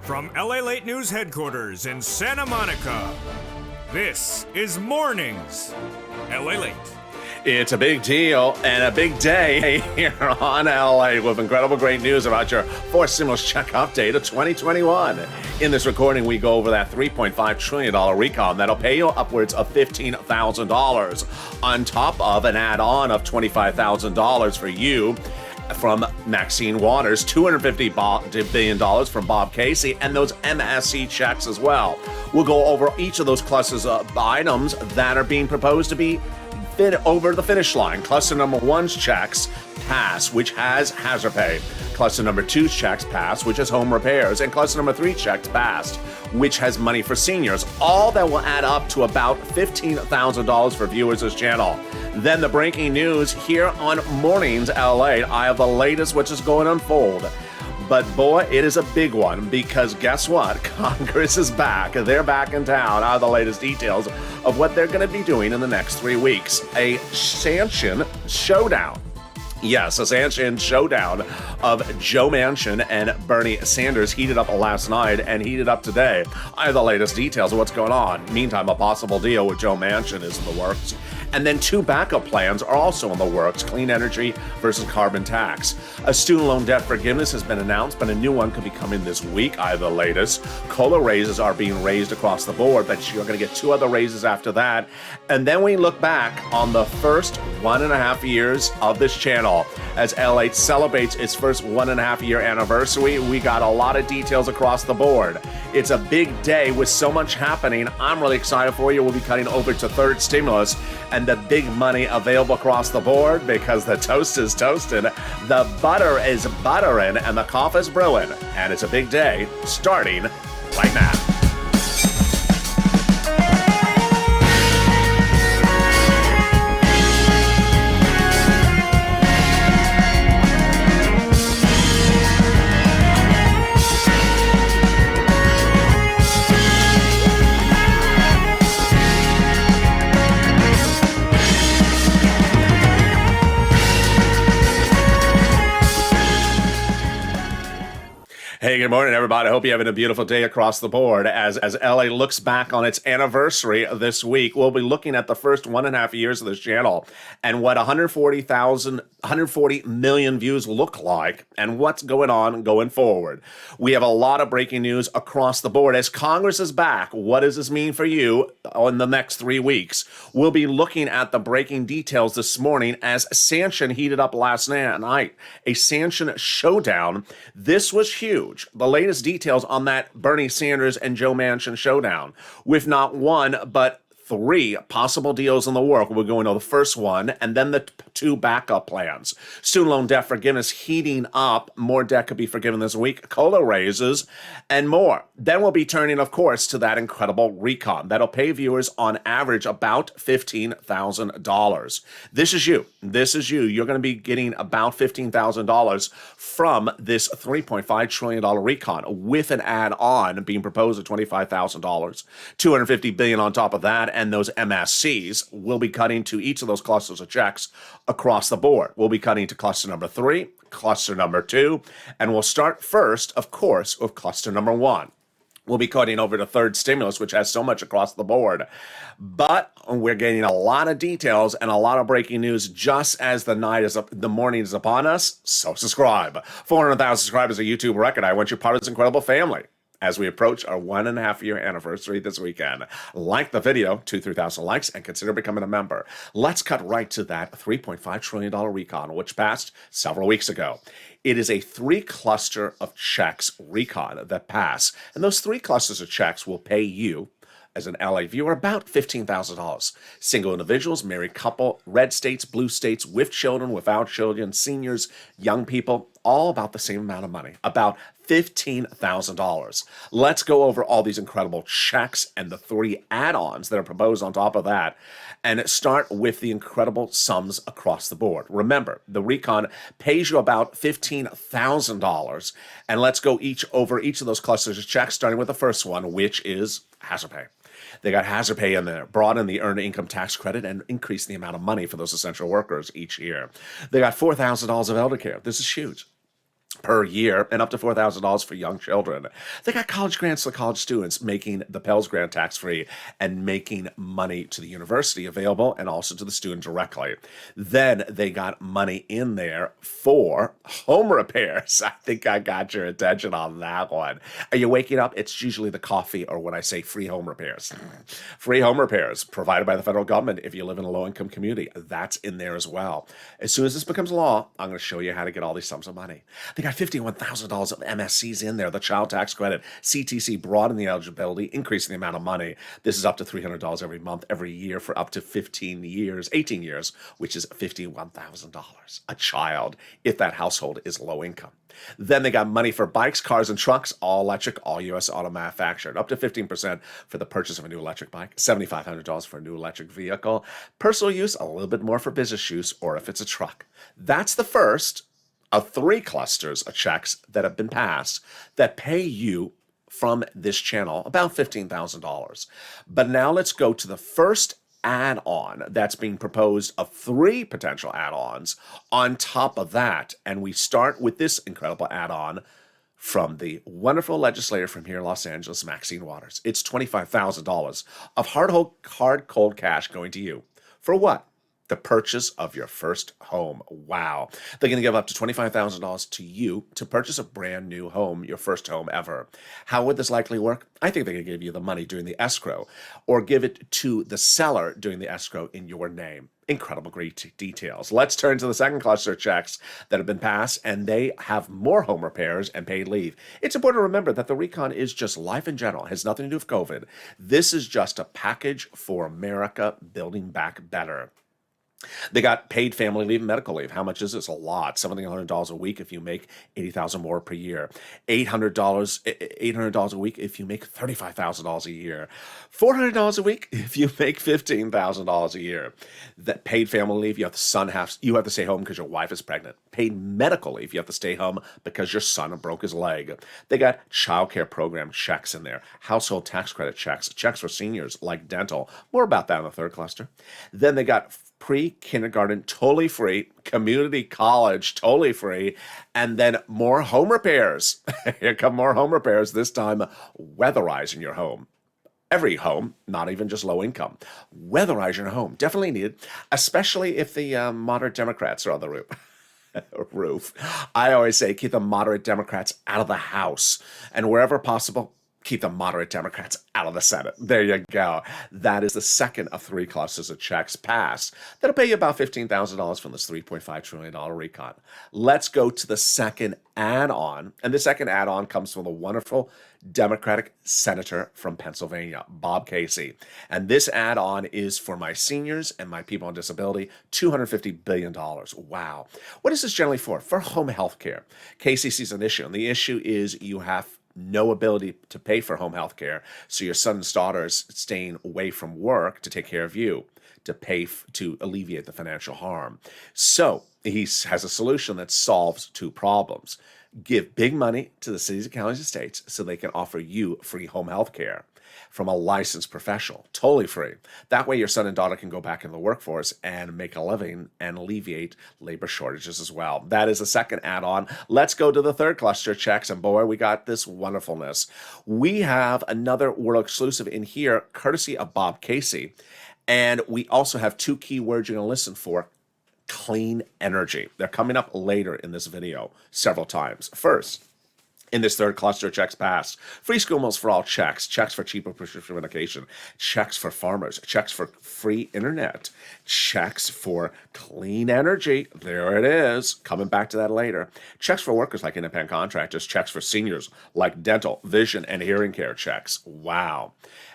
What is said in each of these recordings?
From LALATE News headquarters in Santa Monica, this is Mornings LALATE. It's a big deal and a big day here on LA with incredible great news about your fourth stimulus check update of 2021. In this recording, we go over that $3.5 trillion recon that'll pay you upwards of $15,000 on top of an add-on of $25,000 for you from Maxine Waters, $250 billion from Bob Casey, and those MSC checks as well. We'll go over each of those clusters of items that are being proposed to be fit over the finish line. Cluster number one's checks pass, which has hazard pay. Cluster number two's checks pass, which has home repairs. And cluster number three checks passed, which has money for seniors. All that will add up to about $15,000 for viewers of this channel. Then the breaking news here on Mornings LA. I have the latest which is going to unfold. But boy, it is a big one because guess what? Congress is back. They're back in town. I have the latest details of what they're going to be doing in the next 3 weeks. A Sanchin showdown. Yes, a Sanchin showdown of Joe Manchin and Bernie Sanders heated up last night and heated up today. I have the latest details of what's going on. Meantime, a possible deal with Joe Manchin is in the works. And then two backup plans are also in the works, clean energy versus carbon tax. A student loan debt forgiveness has been announced, but a new one could be coming this week. I have the latest. COLA raises are being raised across the board, but you're going to get two other raises after that. And then we look back on the first 1.5 years of this channel. As LA celebrates its first 1.5 year anniversary, we got a lot of details across the board. It's a big day with so much happening. I'm really excited for you. We'll be cutting over to third stimulus and the big money available across the board because the toast is toasted, the butter is buttering, and the coffee is brewing. And it's a big day starting right now. Hey, good morning, everybody. I hope you're having a beautiful day across the board. As LA looks back on its anniversary this week, we'll be looking at the first 1.5 years of this channel and what 140 million views look like and what's going on going forward. We have a lot of breaking news across the board. As Congress is back, what does this mean for you in the next 3 weeks? We'll be looking at the breaking details this morning as Sanchin heated up last night. A Sanchin showdown. This was huge. The latest details on that Bernie Sanders and Joe Manchin showdown, with not one, but 3 possible deals in the work. We're going to the first one and then the two backup plans. Student loan debt forgiveness heating up. More debt could be forgiven this week. COLA raises and more. Then we'll be turning, of course, to that incredible recon that'll pay viewers on average about $15,000. This is you. This is you. You're going to be getting about $15,000 from this $3.5 trillion recon with an add-on being proposed at $25,000. $250 billion on top of that. And those MSCs will be cutting to each of those clusters of checks across the board. We'll be cutting to cluster number 3, cluster number 2, and we'll start first, of course, with cluster number 1. We'll be cutting over to third stimulus, which has so much across the board. But we're getting a lot of details and a lot of breaking news just as the morning is upon us. So subscribe. 400,000 subscribers, a YouTube record. I want you part of this incredible family as we approach our 1.5 year anniversary this weekend. Like the video, 2,000-3,000 likes, and consider becoming a member. Let's cut right to that $3.5 trillion recon, which passed several weeks ago. It is a 3 cluster of checks recon that pass, and those 3 clusters of checks will pay you, as an LA viewer, about $15,000. Single individuals, married couple, red states, blue states, with children, without children, seniors, young people, all about the same amount of money, about $15,000. Let's go over all these incredible checks and the 3 add-ons that are proposed on top of that, and start with the incredible sums across the board. Remember, the recon pays you about $15,000, and let's go over each of those clusters of checks, starting with the first one, which is hazard pay. They got hazard pay in there, broaden the earned income tax credit, and increase the amount of money for those essential workers each year. They got $4,000 of elder care. This is huge. per year and up to $4,000 for young children. They got college grants for college students, making the Pell's Grant tax-free and making money to the university available and also to the student directly. Then they got money in there for home repairs. I think I got your attention on that one. Are you waking up? It's usually the coffee or when I say free home repairs. Free home repairs provided by the federal government if you live in a low-income community. That's in there as well. As soon as this becomes law, I'm going to show you how to get all these sums of money. They got $51,000 of MSCs in there, the child tax credit, CTC broadened the eligibility, increasing the amount of money. This is up to $300 every month, every year for up to 18 years, which is $51,000 a child if that household is low income. Then they got money for bikes, cars, and trucks, all electric, all U.S. auto manufactured, up to 15% for the purchase of a new electric bike, $7,500 for a new electric vehicle, personal use, a little bit more for business use, or if it's a truck. That's the first of 3 clusters of checks that have been passed that pay you from this channel about $15,000. But now let's go to the first add-on that's being proposed of 3 potential add-ons on top of that. And we start with this incredible add-on from the wonderful legislator from here in Los Angeles, Maxine Waters. It's $25,000 of hard, cold cash going to you. For what? The purchase of your first home. Wow. They're going to give up to $25,000 to you to purchase a brand new home, your first home ever. How would this likely work? I think they're going to give you the money during the escrow or give it to the seller during the escrow in your name. Incredible, great details. Let's turn to the second cluster of checks that have been passed, and they have more home repairs and paid leave. It's important to remember that the recon is just life in general. It has nothing to do with COVID. This is just a package for America building back better. They got paid family leave and medical leave. How much is this? A lot. $1,700 a week if you make $80,000 more per year. $800 a week if you make $35,000 a year. $400 a week if you make $15,000 a year. That paid family leave, you have to stay home because your wife is pregnant. Paid medical leave, you have to stay home because your son broke his leg. They got child care program checks in there. Household tax credit checks. Checks for seniors like dental. More about that in the third cluster. Then they got pre-kindergarten, totally free, community college, totally free, and then more home repairs. Here come more home repairs, this time weatherizing your home. Every home, not even just low income. Weatherize your home, definitely needed, especially if the moderate Democrats are on the roof. I always say keep the moderate Democrats out of the House, and wherever possible, keep the moderate Democrats out of the Senate. There you go. That is the second of 3 clusters of checks passed. That'll pay you about $15,000 from this $3.5 trillion recon. Let's go to the second add-on. And the second add-on comes from the wonderful Democratic senator from Pennsylvania, Bob Casey. And this add-on is for my seniors and my people on disability, $250 billion. Wow. What is this generally for? For home health care. Casey sees an issue, and the issue is you have no ability to pay for home health care, so your son and daughter is staying away from work to take care of you, to pay to alleviate the financial harm. So he has a solution that solves 2 problems. Give big money to the cities and counties and states so they can offer you free home health care from a licensed professional, totally free. That way your son and daughter can go back in the workforce and make a living and alleviate labor shortages as well. That is the second add-on. Let's go to the third cluster of checks, and boy, we got this wonderfulness. We have another world exclusive in here, courtesy of Bob Casey, and we also have 2 key words you're going to listen for. Clean energy. They're coming up later in this video several times. First, in this third cluster, checks passed. Free school meals for all checks. Checks for cheaper prescription medication. Checks for farmers. Checks for free internet. Checks for clean energy. There it is. Coming back to that later. Checks for workers like independent contractors. Checks for seniors like dental, vision, and hearing care checks. Wow.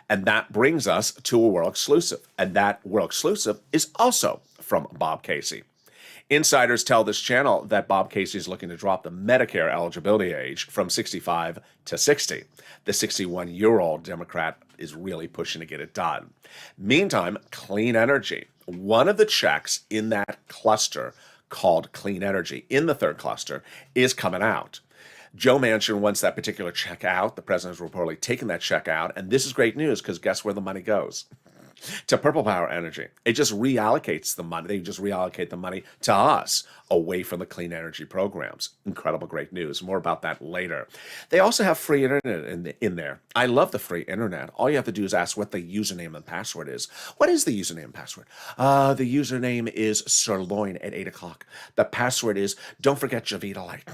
And that brings us to a world exclusive. And that world exclusive is also from Bob Casey. Insiders tell this channel that Bob Casey is looking to drop the Medicare eligibility age from 65 to 60. The 61-year-old Democrat is really pushing to get it done. Meantime, clean energy. One of the checks in that cluster called clean energy, in the third cluster, is coming out. Joe Manchin wants that particular check out. The president has reportedly taken that check out. And this is great news because guess where the money goes? to Purple Power Energy. It just reallocates the money. They just reallocate the money to us away from the clean energy programs. Incredible, great news. More about that later. They also have free internet in there. I love the free internet. All you have to do is ask what the username and password is. What is the username and password? The username is sirloin at 8 o'clock. The password is don't forget Javita Light.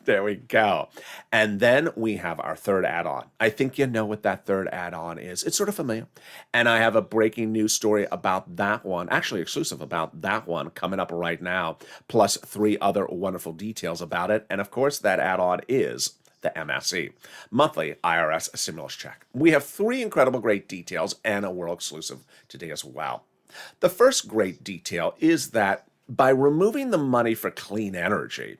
There we go. And then we have our third add-on. I think you know what that third add-on is. It's sort of familiar. And I have a breaking news story about that one, actually exclusive about that one, coming up right now, plus 3 other wonderful details about it. And of course, that add-on is the MSE, monthly IRS stimulus check. We have 3 incredible great details and a world exclusive today as well. The first great detail is that by removing the money for clean energy,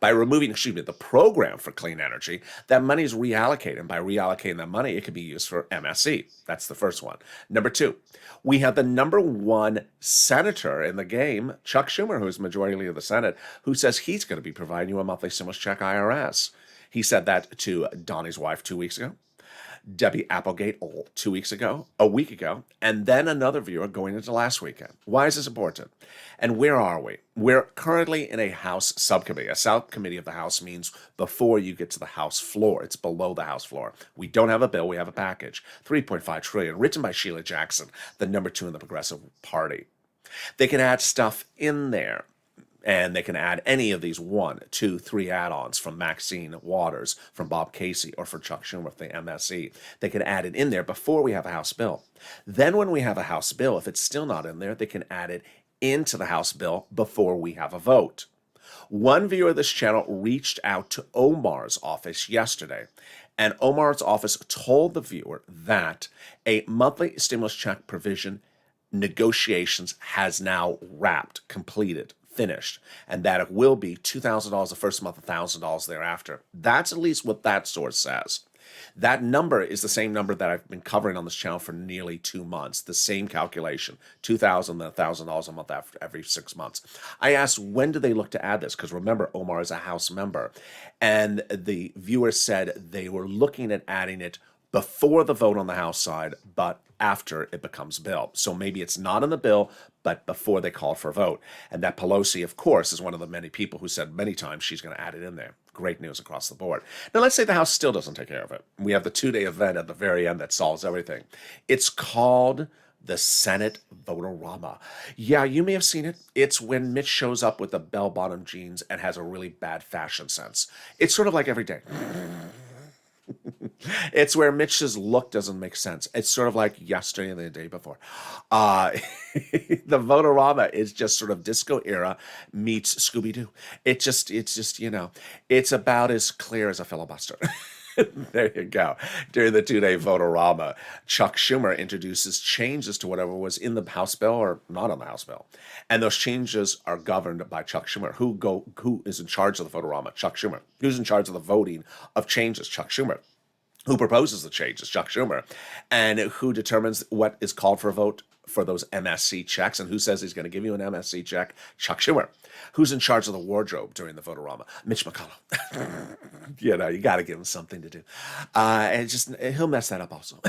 by removing, the program for clean energy, that money is reallocated. And by reallocating that money, it can be used for MSE. That's the first one. Number 2, we have the number 1 senator in the game, Chuck Schumer, who's majority leader of the Senate, who says he's going to be providing you a monthly stimulus check IRS. He said that to Donnie's wife 2 weeks ago, Debbie Applegate 2 weeks ago, a week ago, and then another viewer going into last weekend. Why is this important? And where are we? We're currently in a House subcommittee. A subcommittee of the House means before you get to the House floor. It's below the House floor. We don't have a bill. We have a package. $3.5 trillion, written by Sheila Jackson, the number 2 in the Progressive Party. They can add stuff in there. And they can add any of these 1, 2, 3 add-ons from Maxine Waters, from Bob Casey, or for Chuck Schumer with the MSE. They can add it in there before we have a House bill. Then when we have a House bill, if it's still not in there, they can add it into the House bill before we have a vote. One viewer of this channel reached out to Omar's office yesterday, and Omar's office told the viewer that a monthly stimulus check provision negotiations has now wrapped, completed, finished, and that it will be $2,000 the first month, $1,000 thereafter. That's at least what that source says. That number is the same number that I've been covering on this channel for nearly 2 months. The same calculation, $2,000 and $1,000 a month after every 6 months. I asked, when do they look to add this? Because remember, Omar is a House member. And the viewer said they were looking at adding it before the vote on the House side, but after it becomes bill. So maybe it's not in the bill, but before they call for a vote. And that Pelosi, of course, is one of the many people who said many times she's going to add it in there. Great news across the board. Now, let's say the House still doesn't take care of it. We have the 2-day event at the very end that solves everything. It's called the Senate Votorama. Yeah, you may have seen it. It's when Mitch shows up with the bell-bottom jeans and has a really bad fashion sense. It's sort of like every day. It's where Mitch's look doesn't make sense. It's sort of like yesterday and the day before. The Votorama is just sort of disco era meets Scooby-Doo. It's just, it's about as clear as a filibuster. There you go. During the 2-day Votorama, Chuck Schumer introduces changes to whatever was in the House bill or not on the House bill. And those changes are governed by Chuck Schumer. Who is in charge of the Votorama? Chuck Schumer. Who's in charge of the voting of changes? Chuck Schumer. Who proposes the changes? Chuck Schumer. And who determines what is called for a vote for those MSC checks? And who says he's going to give you an MSC check? Chuck Schumer. Who's in charge of the wardrobe during the Votorama? Mitch McConnell. You got to give him something to do. And he'll mess that up also.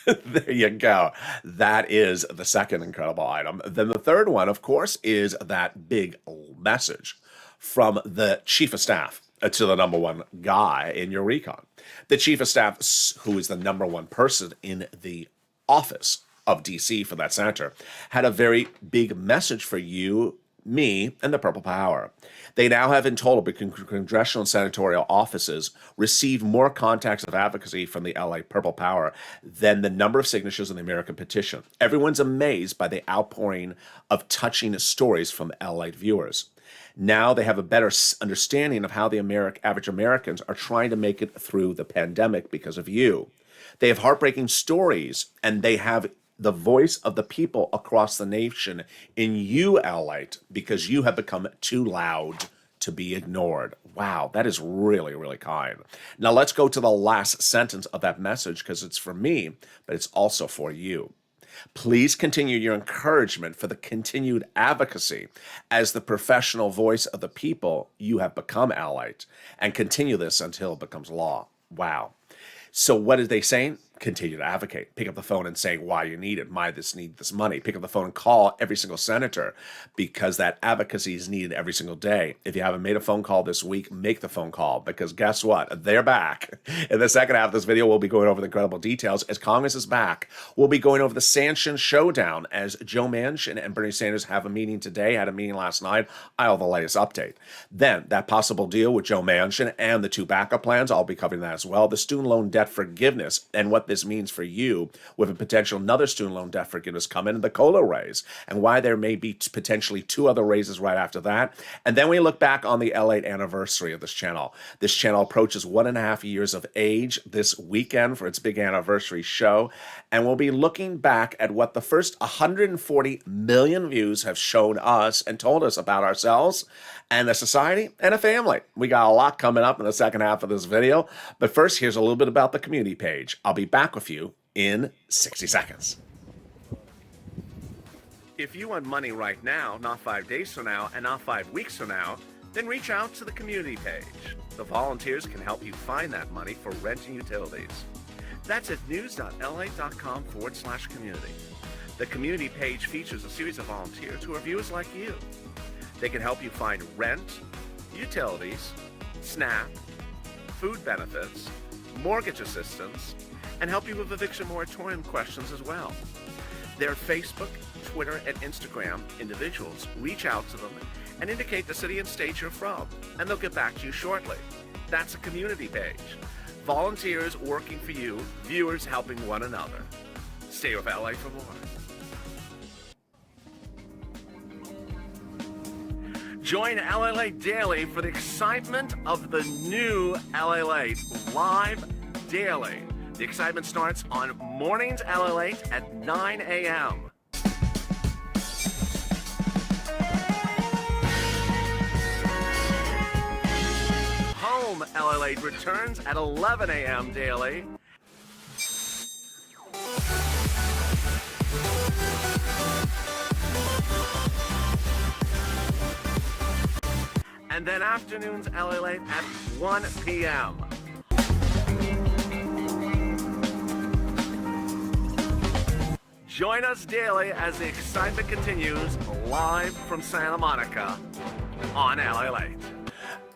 There you go. That is the second incredible item. Then the third one, of course, is that big message from the chief of staff to the number 1 guy in your recon. The chief of staff, who is the number 1 person in the office of DC for that center, had a very big message for you, me, and the Purple Power. They now have in total, between congressional and senatorial offices, received more contacts of advocacy from the LA Purple Power than the number of signatures in the American petition. Everyone's amazed by the outpouring of touching stories from LA viewers. Now they have a better understanding of how the average Americans are trying to make it through the pandemic because of you. They have heartbreaking stories, and they have the voice of the people across the nation in you, LALATE, because you have become too loud to be ignored. Wow, that is really, really kind. Now let's go to the last sentence of that message, because it's for me, but it's also for you. Please continue your encouragement for the continued advocacy as the professional voice of the people you have become, LALATE, and continue this until it becomes law. Wow. So what are they saying? continue to advocate. Pick up the phone and say why you need it, why this need this money. Pick up the phone and call every single senator, because that advocacy is needed every single day. If you haven't made a phone call this week, make the phone call, because guess what? They're back. In the second half of this video, we'll be going over the incredible details as Congress is back. We'll be going over the sanction showdown as Joe Manchin and Bernie Sanders have a meeting today, had a meeting last night. I'll have the latest update. Then that possible deal with Joe Manchin and the two backup plans, I'll be covering that as well. The student loan debt forgiveness and what this means for you with a potential another student loan debt forgiveness coming, and the COLA raise, and why there may be potentially two other raises right after that. And then we look back on the LATE anniversary of this channel. This channel approaches 1.5 years of age this weekend for its big anniversary show, and we'll be looking back at what the first 140 million views have shown us and told us about ourselves and a society and a family. We got a lot coming up in the second half of this video, but first, here's a little bit about the community page. I'll be back with you in 60 seconds. If you want money right now, not 5 days from now, and not 5 weeks from now, then reach out to the community page. The volunteers can help you find that money for rent and utilities. That's at news.la.com/community. The community page features a series of volunteers who are viewers like you. They can help you find rent, utilities, SNAP, food benefits, mortgage assistance, and help you with eviction moratorium questions as well. Their Facebook, Twitter, and Instagram individuals reach out to them and indicate the city and state you're from, and they'll get back to you shortly. That's a community page. Volunteers working for you, viewers helping one another. Stay with LA for more. Join LALATE Daily for the excitement of the new LALATE live daily. The excitement starts on Mornings LALATE at 9 a.m. Home LALATE returns at 11 a.m. daily. And then afternoons LALATE at 1 p.m. Join us daily as the excitement continues live from Santa Monica on LALATE.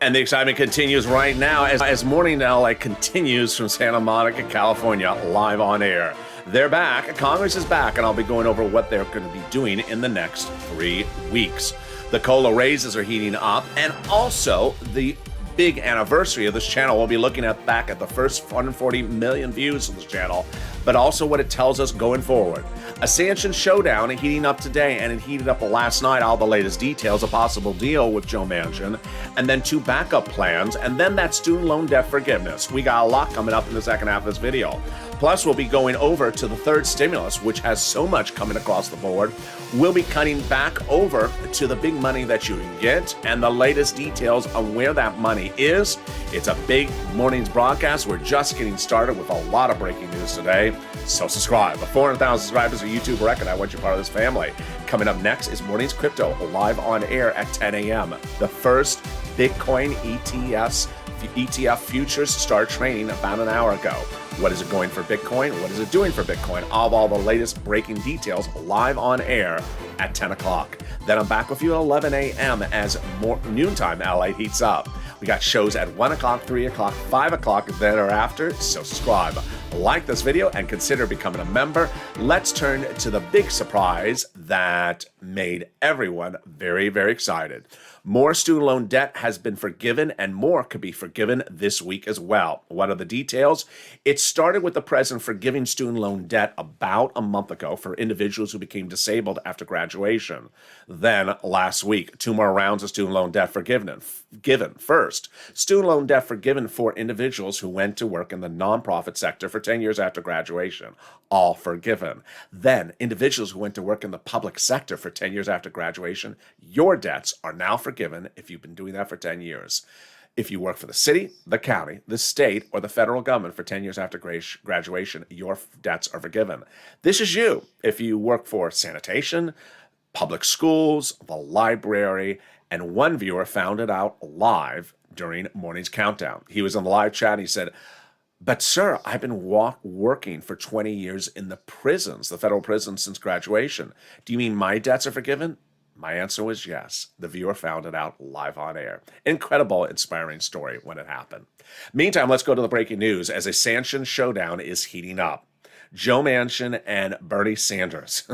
And the excitement continues right now as Morning LA continues from Santa Monica, California, live on air. They're back. Congress is back, and I'll be going over what they're going to be doing in the next 3 weeks. The COLA raises are heating up, and also the big anniversary of this channel. We'll be looking at back at the first 140 million views of this channel, but also what it tells us going forward. A sanction showdown heating up today, and it heated up last night. All the latest details, a possible deal with Joe Manchin, and then two backup plans, and then that student loan debt forgiveness. We got a lot coming up in the second half of this video. Plus, we'll be going over to the third stimulus, which has so much coming across the board. We'll be cutting back over to the big money that you can get and the latest details on where that money is. It's a big morning's broadcast. We're just getting started with a lot of breaking news today. So subscribe. With 400,000 subscribers, a YouTube record. I want you part of this family. Coming up next is Morning's Crypto, live on air at 10 a.m. The first Bitcoin ETF futures start trading about an hour ago. What is it going for Bitcoin? What is it doing for Bitcoin? All the latest breaking details live on air at 10 o'clock. Then I'm back with you at 11 a.m. as more noontime LA heats up. We got shows at 1 o'clock, 3 o'clock, 5 o'clock, then or after, so subscribe. Like this video and consider becoming a member. Let's turn to the big surprise that made everyone very, very excited. More student loan debt has been forgiven, and more could be forgiven this week as well. What are the details? It started with the president forgiving student loan debt about a month ago for individuals who became disabled after graduation. Then last week, 2 more rounds of student loan debt forgiveness. First, student loan debt forgiven for individuals who went to work in the nonprofit sector for 10 years after graduation. All forgiven. Then, individuals who went to work in the public sector for 10 years after graduation, your debts are now forgiven if you've been doing that for 10 years. If you work for the city, the county, the state, or the federal government for 10 years after graduation, your debts are forgiven. This is you. If you work for sanitation, public schools, the library, and one viewer found it out live during Morning's Countdown. He was in the live chat and he said, But, sir, I've been working for 20 years in the prisons, the federal prisons, since graduation. Do you mean my debts are forgiven? My answer was yes. The viewer found it out live on air. Incredible, inspiring story when it happened. Meantime, let's go to the breaking news as a sanctioned showdown is heating up. Joe Manchin and Bernie Sanders.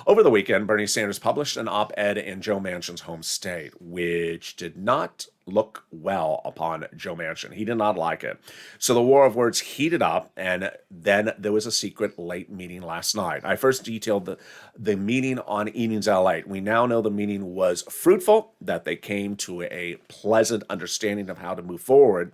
Over the weekend, Bernie Sanders published an op-ed in Joe Manchin's home state, which did not look well upon Joe Manchin. He did not like it. So the war of words heated up, and then there was a secret late meeting last night. I first detailed the meeting on Evenings LALATE. We now know the meeting was fruitful, that they came to a pleasant understanding of how to move forward,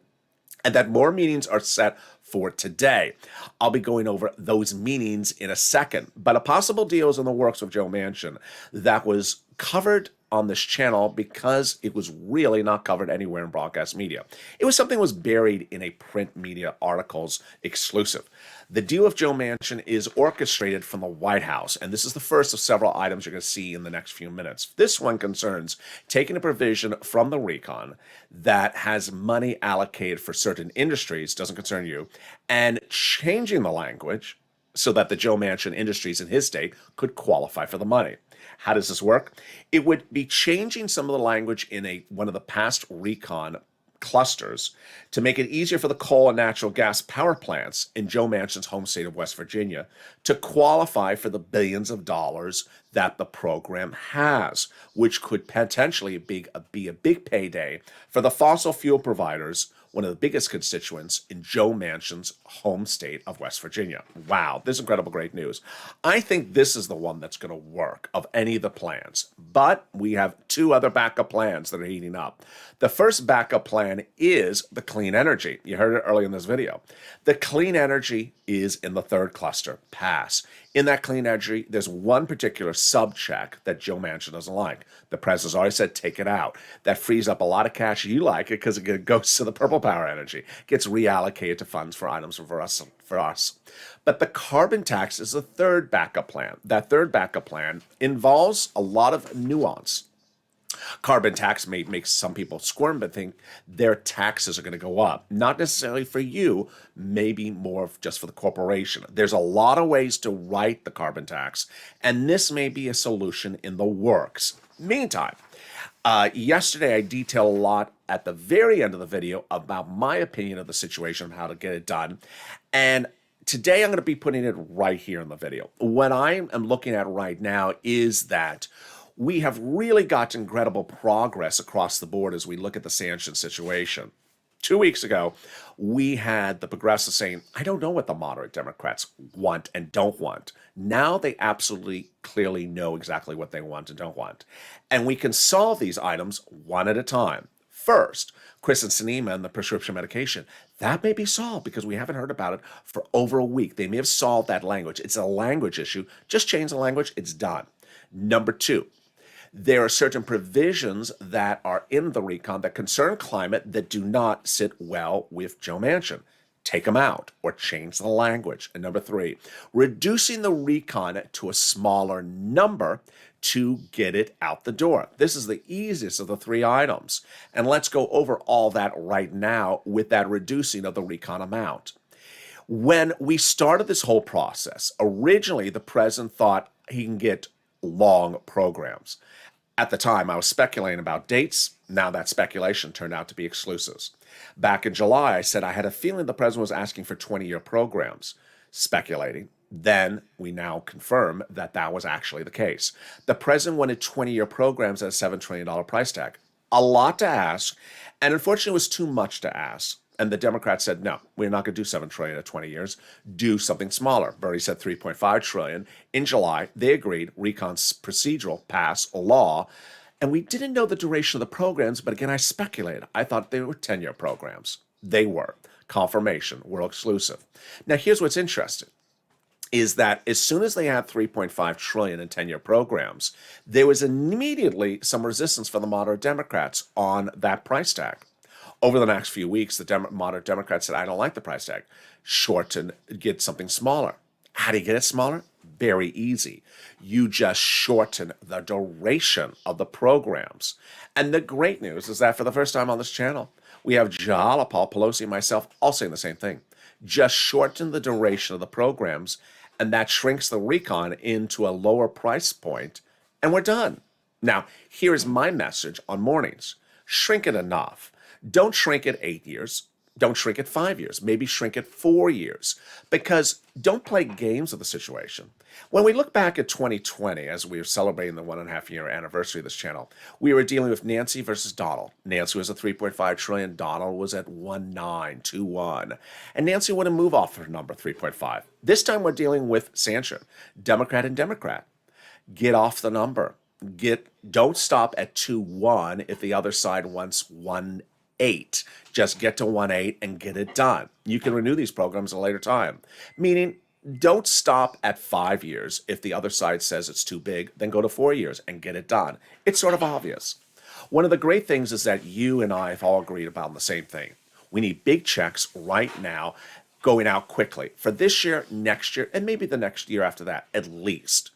and that more meetings are set for today. I'll be going over those meetings in a second, but a possible deal is in the works with Joe Manchin that was covered on this channel because it was really not covered anywhere in broadcast media. It was something that was buried in a print media articles exclusive. The deal with Joe Manchin is orchestrated from the White House, and this is the first of several items you're going to see in the next few minutes. This one concerns taking a provision from the recon that has money allocated for certain industries, doesn't concern you, and changing the language so that the Joe Manchin industries in his state could qualify for the money. How does this work? It would be changing some of the language in one of the past recon clusters to make it easier for the coal and natural gas power plants in Joe Manchin's home state of West Virginia to qualify for the billions of dollars that the program has, which could potentially be a big payday for the fossil fuel providers, one of the biggest constituents in Joe Manchin's home state of West Virginia. Wow, this is incredible, great news. I think this is the one that's going to work of any of the plans, but we have two other backup plans that are heating up. The first backup plan is the clean energy. You heard it earlier in this video. The clean energy is in the third cluster, pass. In that clean energy, there's one particular sub-check that Joe Manchin doesn't like. The president's already said, take it out. That frees up a lot of cash. You like it because it goes to the purple power energy. Gets reallocated to funds for items for us. But the carbon tax is the third backup plan. That third backup plan involves a lot of nuance. Carbon tax may make some people squirm, but think their taxes are going to go up. Not necessarily for you, maybe more just for the corporation. There's a lot of ways to write the carbon tax, and this may be a solution in the works. Meantime, yesterday I detailed a lot at the very end of the video about my opinion of the situation of how to get it done, and today I'm going to be putting it right here in the video. What I am looking at right now is that we have really got incredible progress across the board as we look at the sanction situation. 2 weeks ago, we had the progressives saying, I don't know what the moderate Democrats want and don't want. Now they absolutely clearly know exactly what they want and don't want. And we can solve these items one at a time. First, Chris and Sinema and the prescription medication. That may be solved because we haven't heard about it for over a week. They may have solved that language. It's a language issue. Just change the language. It's done. Number two, there are certain provisions that are in the recon that concern climate that do not sit well with Joe Manchin. Take them out or change the language. And number three, reducing the recon to a smaller number to get it out the door. This is the easiest of the three items. And let's go over all that right now with that reducing of the recon amount. When we started this whole process, originally the president thought he can get long programs. At the time, I was speculating about dates. Now that speculation turned out to be exclusives. Back in July, I said I had a feeling the president was asking for 20-year programs. Speculating. Then we now confirm that that was actually the case. The president wanted 20-year programs at a $7 trillion price tag. A lot to ask, and unfortunately it was too much to ask. And the Democrats said, no, we're not going to do $7 trillion at 20 years. Do something smaller. Bernie said $3.5 trillion. In July, they agreed, recon's procedural, pass a law. And we didn't know the duration of the programs, but again, I speculated. I thought they were 10-year programs. They were. Confirmation, world exclusive. Now, here's what's interesting, is that as soon as they had $3.5 trillion in 10-year programs, there was immediately some resistance from the moderate Democrats on that price tag. Over the next few weeks, the moderate Democrats said, I don't like the price tag. Shorten, get something smaller. How do you get it smaller? Very easy. You just shorten the duration of the programs. And the great news is that for the first time on this channel, we have Paul Pelosi and myself all saying the same thing. Just shorten the duration of the programs, and that shrinks the recon into a lower price point, and we're done. Now, here's my message on mornings. Shrink it enough. Don't shrink it 8 years. Don't shrink it 5 years. Maybe shrink it 4 years. Because don't play games with the situation. When we look back at 2020, as we were celebrating the 1.5-year anniversary of this channel, we were dealing with Nancy versus Donald. Nancy was at 3.5 trillion. Donald was at 1.921. And Nancy wouldn't move off her number 3.5. This time we're dealing with Sanchez, Democrat and Democrat. Get off the number. Don't stop at 2.1 if the other side wants 1.8. Just get to 1.8 and get it done. You can renew these programs at a later time. Meaning, don't stop at 5 years if the other side says it's too big, then go to 4 years and get it done. It's sort of obvious. One of the great things is that you and I have all agreed about the same thing. We need big checks right now going out quickly for this year, next year, and maybe the next year after that, at least.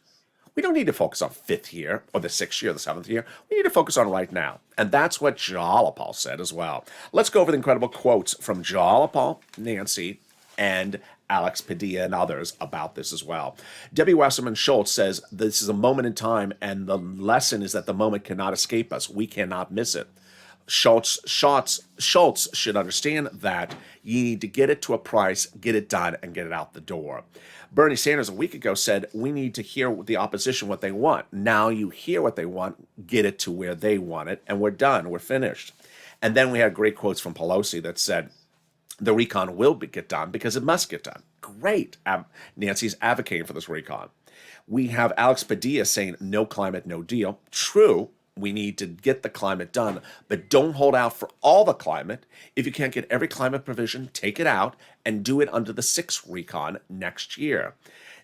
We don't need to focus on 5th year or the 6th year or the 7th year. We need to focus on right now. And that's what Jalapal said as well. Let's go over the incredible quotes from Jalapal, Nancy, and Alex Padilla and others about this as well. Debbie Wasserman Schultz says, this is a moment in time, and the lesson is that the moment cannot escape us. We cannot miss it. Schultz should understand that you need to get it to a price, get it done, and get it out the door. Bernie Sanders a week ago said, we need to hear the opposition what they want. Now you hear what they want, get it to where they want it, and we're done, we're finished. And then we had great quotes from Pelosi that said, the recon will get done because it must get done. Great. Nancy's advocating for this recon. We have Alex Padilla saying, no climate, no deal. True. We need to get the climate done, but don't hold out for all the climate. If you can't get every climate provision, take it out and do it under the 6th recon next year.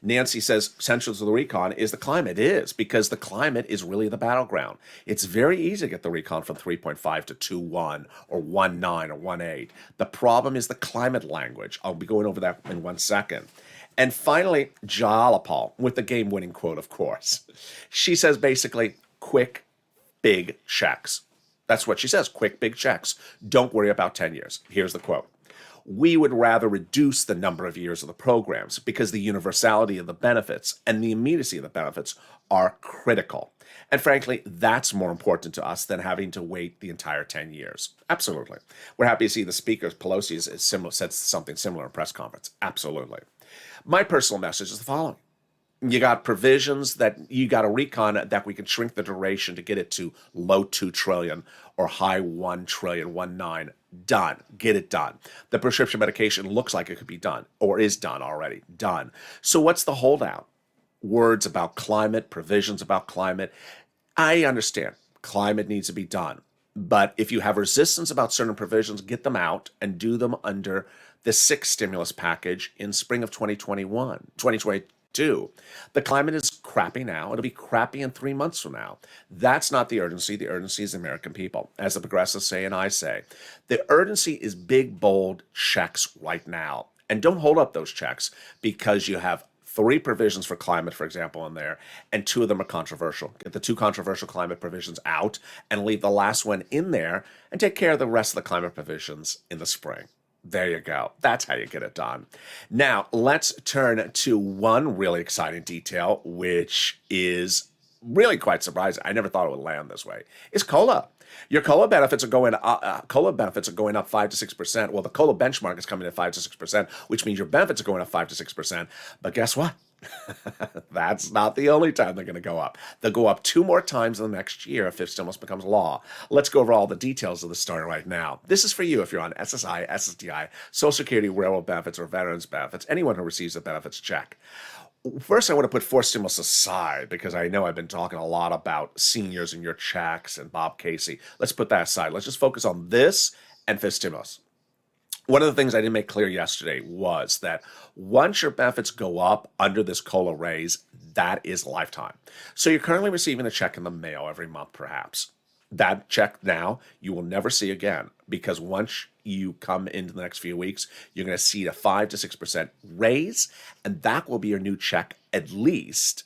Nancy says central to the recon is the climate. It is, because the climate is really the battleground. It's very easy to get the recon from 3.5 to 2.1 or 1.9 or 1.8. The problem is the climate language. I'll be going over that in 1 second. And finally, Jalapal with the game-winning quote, of course. She says basically, quick, big checks. That's what she says, quick, big checks. Don't worry about 10 years. Here's the quote. We would rather reduce the number of years of the programs because the universality of the benefits and the immediacy of the benefits are critical. And frankly, that's more important to us than having to wait the entire 10 years. Absolutely. We're happy to see the speaker, Pelosi, said something similar in a press conference. Absolutely. My personal message is the following. You got provisions that you got a recon that we can shrink the duration to get it to low 2 trillion or high 1 trillion, 1.9. Done. Get it done. The prescription medication looks like it could be done or is done already. Done. So what's the holdout? Words about climate, provisions about climate. I understand climate needs to be done. But if you have resistance about certain provisions, get them out and do them under the 6th stimulus package in spring of 2022. The climate is crappy now. It'll be crappy in 3 months from now. That's not the urgency. The urgency is the American people. As the progressives say and I say, the urgency is big, bold checks right now. And don't hold up those checks because you have 3 provisions for climate, for example, in there, and 2 of them are controversial. Get the 2 controversial climate provisions out and leave the last one in there and take care of the rest of the climate provisions in the spring. There you go. That's how you get it done. Now, let's turn to one really exciting detail, which is really quite surprising. I never thought it would land this way. It's COLA. Your COLA benefits are going up 5 to 6%. Well, the COLA benchmark is coming at 5 to 6%, which means your benefits are going up 5 to 6%. But guess what? That's not the only time they're going to go up. They'll go up 2 more times in the next year if stimulus becomes law. Let's go over all the details of the story right now. This is for you if you're on SSI, SSDI, Social Security, railroad benefits, or veterans benefits, anyone who receives a benefits check. First, I want to put forced stimulus aside because I know I've been talking a lot about seniors and your checks and Bob Casey. Let's put that aside. Let's just focus on this and fifth stimulus. One of the things I didn't make clear yesterday was that once your benefits go up under this COLA raise, that is lifetime. So you're currently receiving a check in the mail every month, perhaps. That check now you will never see again because once you come into the next few weeks, you're going to see a 5 to 6% raise, and that will be your new check at least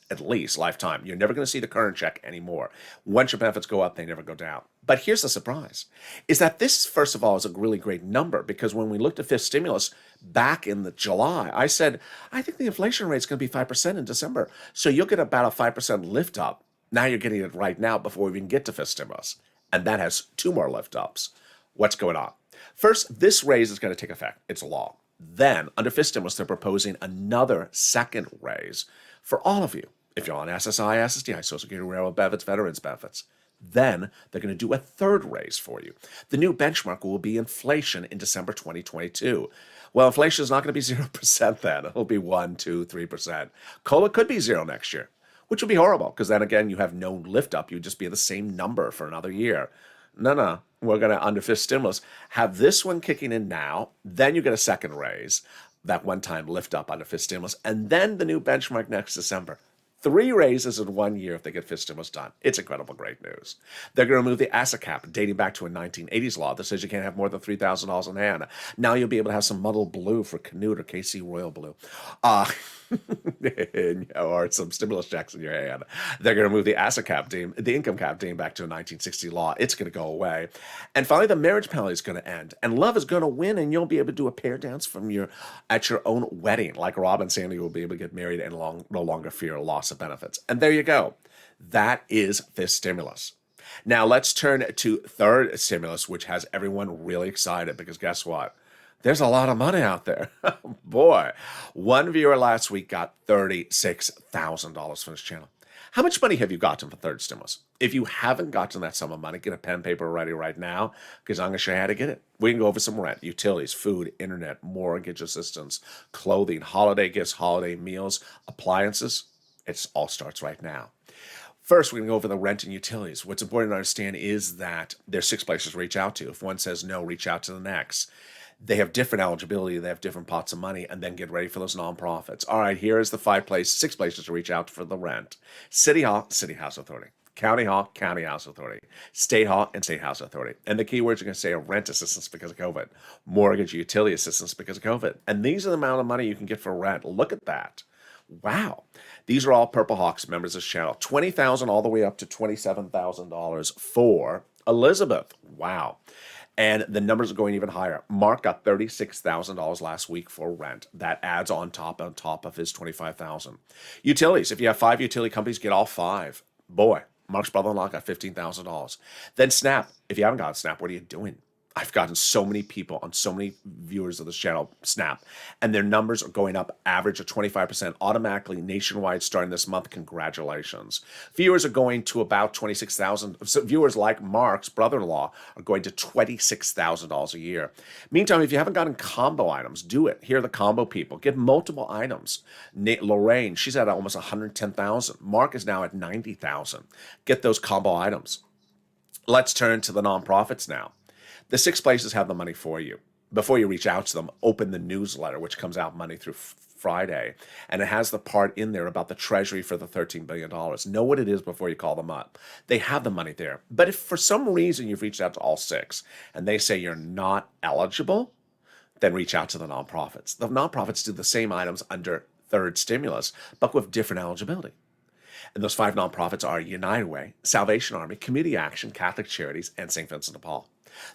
lifetime. You're never going to see the current check anymore. Once your benefits go up, they never go down. But here's the surprise, is that this, first of all, is a really great number because when we looked at fifth stimulus back in the July, I said, I think the inflation rate is going to be 5% in December. So you'll get about a 5% lift up. Now you're getting it right now before we even get to fifth stimulus. And that has two more lift ups. What's going on? First, this raise is going to take effect. It's a law. Then, under fifth stimulus, they're proposing another second raise for all of you. If you're on SSI, SSDI, Social Security, Railroad benefits, Veterans benefits. Then they're going to do a third raise for you. The new benchmark will be inflation in December 2022. Well, inflation is not going to be 0% then. It'll be 1, 2, 3%. COLA could be 0 next year, which would be horrible because then again, you have no lift up. You'd just be the same number for another year. No. We're going to, under fifth stimulus, have this one kicking in now. Then you get a second raise, that one-time lift up under fifth stimulus, and then the new benchmark next December. 3 raises in 1 year if they get fifth stimulus done. It's incredible great news. They're going to remove the asset cap dating back to a 1980s law that says you can't have more than $3,000 in hand. Now you'll be able to have some muddled blue for Canute or KC Royal Blue. Or some stimulus checks in your hand. They're going to remove the asset cap, the income cap dating back to a 1960 law. It's going to go away. And finally, the marriage penalty is going to end. And love is going to win, and you'll be able to do a pair dance at your own wedding. Like Rob and Sandy will be able to get married and no longer fear loss of benefits. And there you go. That is fifth stimulus. Now let's turn to third stimulus, which has everyone really excited because guess what? There's a lot of money out there. Boy, one viewer last week got $36,000 from this channel. How much money have you gotten for third stimulus? If you haven't gotten that sum of money, get a pen and paper ready right now because I'm going to show you how to get it. We can go over some rent, utilities, food, internet, mortgage assistance, clothing, holiday gifts, holiday meals, appliances. It all starts right now. First, we're going to go over the rent and utilities. What's important to understand is that there's 6 places to reach out to. If one says no, reach out to the next. They have different eligibility. They have different pots of money, and then get ready for those nonprofits. All right, here's the 6 places to reach out for the rent. City Hall, City House Authority. County Hall, County House Authority. State Hall, and State House Authority. And the keywords are going to say are rent assistance because of COVID. Mortgage utility assistance because of COVID. And these are the amount of money you can get for rent. Look at that. Wow. These are all Purple Hawks members of this channel. $20,000 all the way up to $27,000 for Elizabeth. Wow. And the numbers are going even higher. Mark got $36,000 last week for rent. That adds on top of his $25,000. Utilities. If you have 5 utility companies, get all 5. Boy, Mark's brother-in-law got $15,000. Then SNAP. If you haven't got SNAP, what are you doing? I've gotten so many people on so many viewers of this channel, SNAP, and their numbers are going up average of 25% automatically nationwide starting this month. Congratulations. Viewers are going to about 26,000. So viewers like Mark's brother-in-law are going to $26,000 a year. Meantime, if you haven't gotten combo items, do it. Here are the combo people. Get multiple items. Lorraine, she's at almost 110,000. Mark is now at 90,000. Get those combo items. Let's turn to the nonprofits now. The 6 places have the money for you. Before you reach out to them, open the newsletter, which comes out Monday through Friday. And it has the part in there about the Treasury for the $13 billion. Know what it is before you call them up. They have the money there. But if for some reason you've reached out to all 6 and they say you're not eligible, then reach out to the nonprofits. The nonprofits do the same items under third stimulus, but with different eligibility. And those 5 nonprofits are United Way, Salvation Army, Community Action, Catholic Charities, and St. Vincent de Paul.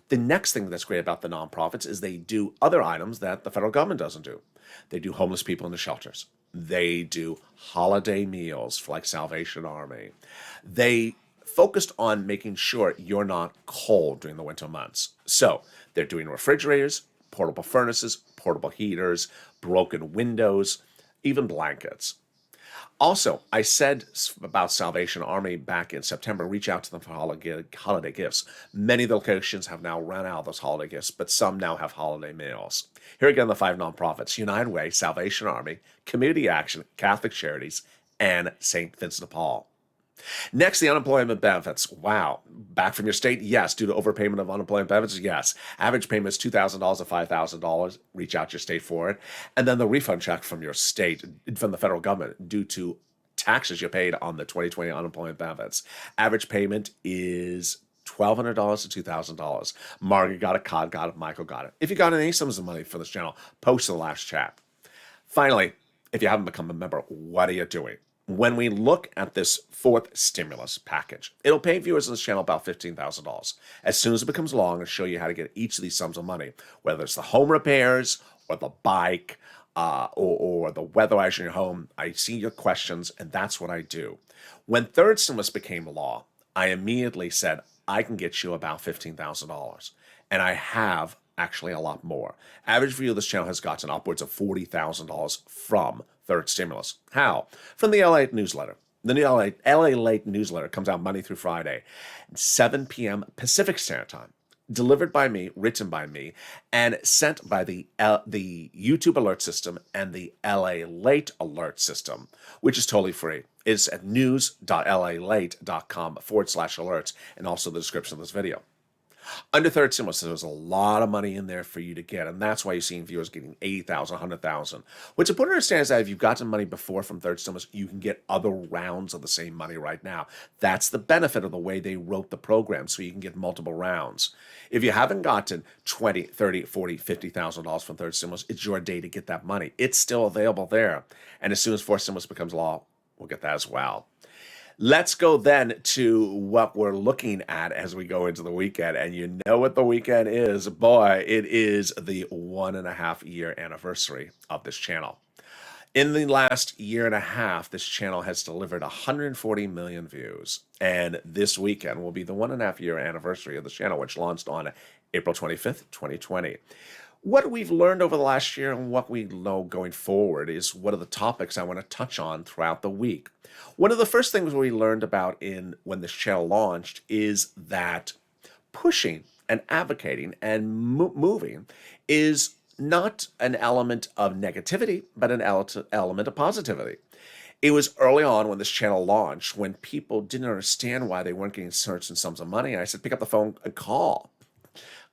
The next thing that's great about the nonprofits is they do other items that the federal government doesn't do. They do homeless people in the shelters. They do holiday meals for like Salvation Army. They focused on making sure you're not cold during the winter months. So they're doing refrigerators, portable furnaces, portable heaters, broken windows, even blankets. Also, I said about Salvation Army back in September, reach out to them for holiday gifts. Many of the locations have now run out of those holiday gifts, but some now have holiday meals. Here again, the 5 nonprofits: United Way, Salvation Army, Community Action, Catholic Charities, and St. Vincent de Paul. Next, the unemployment benefits. Wow. Back from your state? Yes. Due to overpayment of unemployment benefits? Yes. Average payment is $2,000 to $5,000. Reach out to your state for it. And then the refund check from your state, from the federal government, due to taxes you paid on the 2020 unemployment benefits. Average payment is $1,200 to $2,000. Margaret got it, Cod got it, Michael got it. If you got any sums of money for this channel, post in the last chat. Finally, if you haven't become a member, what are you doing? When we look at this fourth stimulus package, it'll pay viewers on this channel about $15,000. As soon as it becomes law, I'm going to show you how to get each of these sums of money, whether it's the home repairs or the bike or the weatherizer in your home. I see your questions, and that's what I do. When third stimulus became law, I immediately said, I can get you about $15,000. And I have actually a lot more. Average view of this channel has gotten upwards of $40,000 from third stimulus. How? From the LA newsletter. The new LA Late newsletter comes out Monday through Friday, 7 p.m. Pacific Standard Time. Delivered by me, written by me, and sent by the YouTube alert system and the LA Late alert system, which is totally free. It's at news.lalate.com/alerts, and also the description of this video. Under third stimulus, there's a lot of money in there for you to get, and that's why you're seeing viewers getting 80,000, 100,000. What's important to understand is that if you've gotten money before from third stimulus, you can get other rounds of the same money right now. That's the benefit of the way they wrote the program, so you can get multiple rounds. If you haven't gotten $20, $30, $40, $50,000 from third stimulus, it's your day to get that money. It's still available there, and as soon as fourth stimulus becomes law, we'll get that as well. Let's go then to what we're looking at as we go into the weekend. And you know what the weekend is. Boy, it is the 1.5-year anniversary of this channel. In the last year and a half, this channel has delivered 140 million views. And this weekend will be the 1.5-year anniversary of the channel, which launched on April 25th, 2020. What we've learned over the last year and what we know going forward is what are the topics I want to touch on throughout the week. One of the first things we learned about when this channel launched is that pushing and advocating and moving is not an element of negativity, but an element of positivity. It was early on when this channel launched when people didn't understand why they weren't getting certain sums of money. And I said, pick up the phone and call.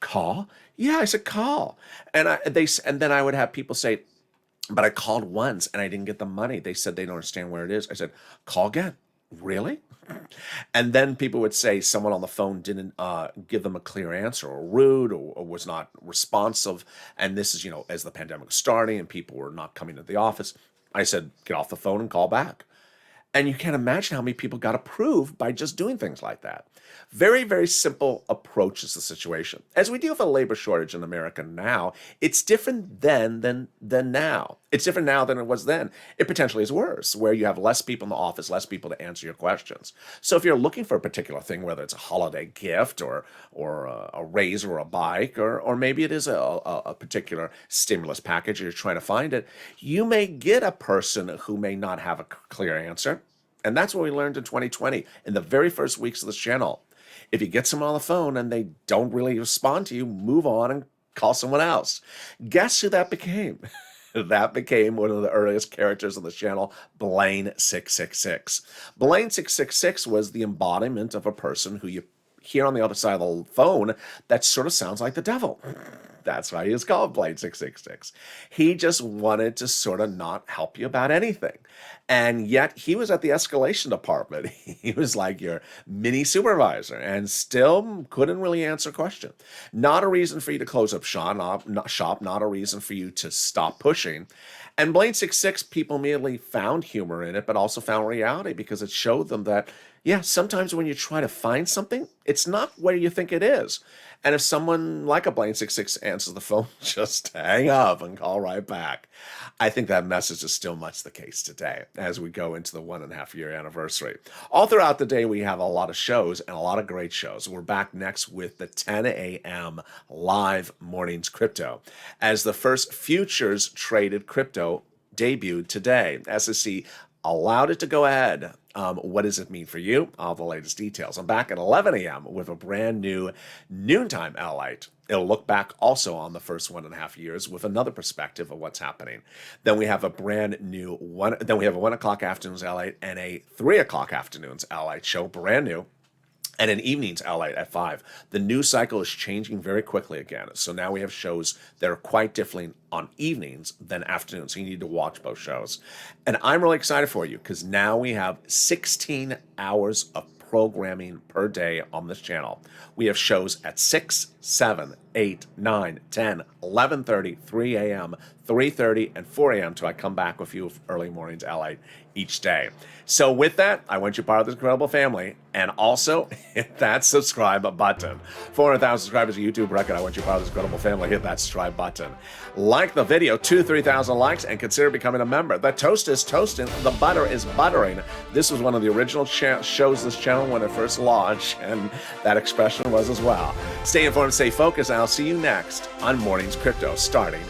Call? Yeah, I said call. And then I would have people say, but I called once and I didn't get the money. They said they don't understand where it is. I said, call again. Really? And then people would say someone on the phone didn't give them a clear answer, or rude, or was not responsive. And this is, as the pandemic was starting and people were not coming to the office. I said, get off the phone and call back. And you can't imagine how many people got approved by just doing things like that. Very, very simple approach is the situation. As we deal with a labor shortage in America now, it's different then than now. It's different now than it was then. It potentially is worse, where you have less people in the office, less people to answer your questions. So if you're looking for a particular thing, whether it's a holiday gift or a raise or a bike, or maybe it is a particular stimulus package, you're trying to find it, you may get a person who may not have a clear answer. And that's what we learned in 2020, in the very first weeks of this channel. If you get someone on the phone and they don't really respond to you, move on and call someone else. Guess who that became? That became one of the earliest characters of the channel, Blaine666. Blaine666 was the embodiment of a person who you hear on the other side of the phone that sort of sounds like the devil. That's why he is called Blaine666. He just wanted to sort of not help you about anything. And yet he was at the escalation department. He was like your mini supervisor and still couldn't really answer a question. Not a reason for you to close up shop, not a reason for you to stop pushing. And Blaine666, people immediately found humor in it, but also found reality because it showed them that, yeah, sometimes when you try to find something, it's not where you think it is. And if someone like a Blaine666 answers the phone, just hang up and call right back. I think that message is still much the case today as we go into the 1.5-year anniversary. All throughout the day, we have a lot of shows and a lot of great shows. We're back next with the 10 a.m. live mornings crypto as the first futures traded crypto debuted today. SEC allowed it to go ahead. What does it mean for you? All the latest details. I'm back at 11 a.m. with a brand new noontime LALATE. It'll look back also on the first 1.5 years with another perspective of what's happening. Then we have a brand new then we have a 1 o'clock afternoons LALATE and a 3 o'clock afternoons LALATE show, brand new. And an evening's LALATE at 5. The news cycle is changing very quickly again. So now we have shows that are quite different on evenings than afternoons. So you need to watch both shows. And I'm really excited for you because now we have 16 hours of programming per day on this channel. We have shows at 6, 7, 8, 9, 10, 11:30, 3 a.m., 3:30, and 4 a.m. till I come back with you early mornings, LA, each day. So with that, I want you part of this incredible family, and also hit that subscribe button. 400,000 subscribers, a YouTube record. I want you part of this incredible family. Hit that subscribe button. Like the video, 2,000-3,000 likes, and consider becoming a member. The toast is toasting. The butter is buttering. This was one of the original shows this channel when it first launched, and that expression was as well. Stay informed, stay focused, and I'll see you next on Mornings Crypto, starting